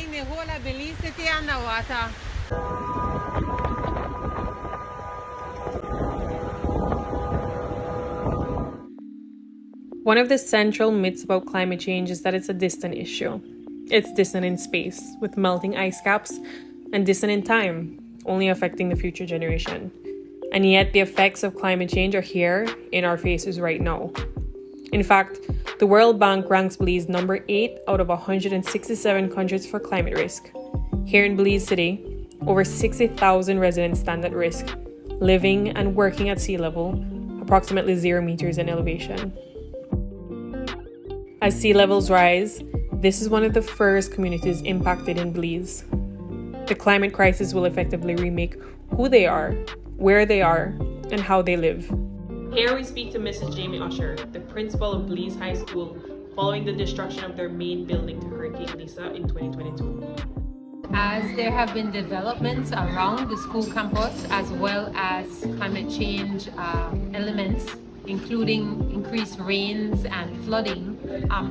bring the whole of Belize City underwater. One of the central myths about climate change is that it's a distant issue. It's distant in space, with melting ice caps, and distant in time, only affecting the future generation. And yet the effects of climate change are here in our faces right now. In fact, the World Bank ranks Belize number 8 out of 167 countries for climate risk. Here in Belize City, over 60,000 residents stand at risk, living and working at sea level, approximately 0 meters in elevation. As sea levels rise, this is one of the first communities impacted in Belize. The climate crisis will effectively remake who they are, where they are, and how they live. Here we speak to Mrs. Jamie Usher, the principal of Belize High School, following the destruction of their main building to Hurricane Lisa in 2022. As there have been developments around the school campus, as well as climate change elements, including increased rains and flooding,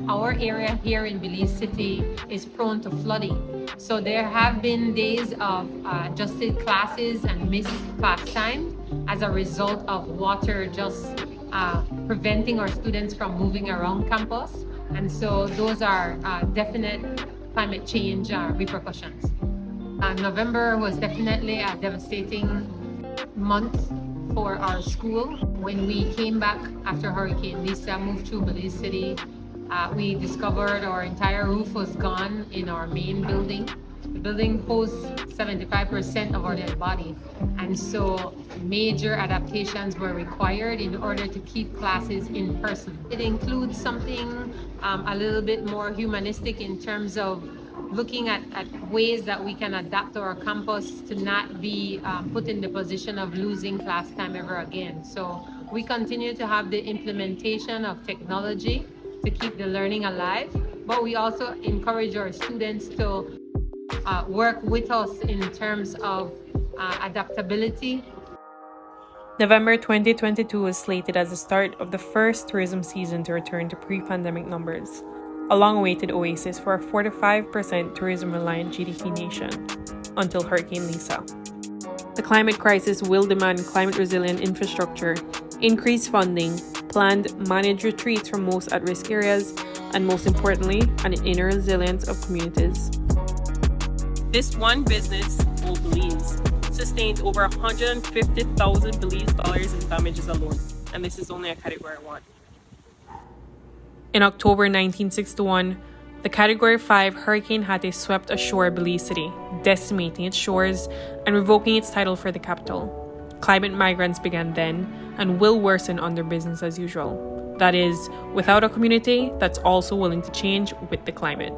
our area here in Belize City is prone to flooding. So there have been days of adjusted classes and missed class time as a result of water just preventing our students from moving around campus. And so those are definite climate change repercussions. November was definitely a devastating month for our school. When we came back after Hurricane Lisa moved through Belize City, we discovered our entire roof was gone in our main building. The building hosts 75% of our dead body, and so major adaptations were required in order to keep classes in person. It includes something a little bit more humanistic in terms of looking at ways that we can adapt our campus to not be put in the position of losing class time ever again. So we continue to have the implementation of technology to keep the learning alive, but we also encourage our students to work with us in terms of adaptability. November 2022 was slated as the start of the first tourism season to return to pre-pandemic numbers, a long-awaited oasis for a 45% tourism-reliant GDP nation, until Hurricane Lisa. The climate crisis will demand climate-resilient infrastructure, increased funding, planned managed retreats from most at-risk areas, and most importantly, an inner resilience of communities. This one business, Old Belize, sustained over 150,000 Belize dollars in damages alone, and this is only a Category 1. In October 1961, the Category 5 Hurricane Hattie swept ashore Belize City, decimating its shores and revoking its title for the capital. Climate migrants began then and will worsen under business as usual. That is, without a community that's also willing to change with the climate.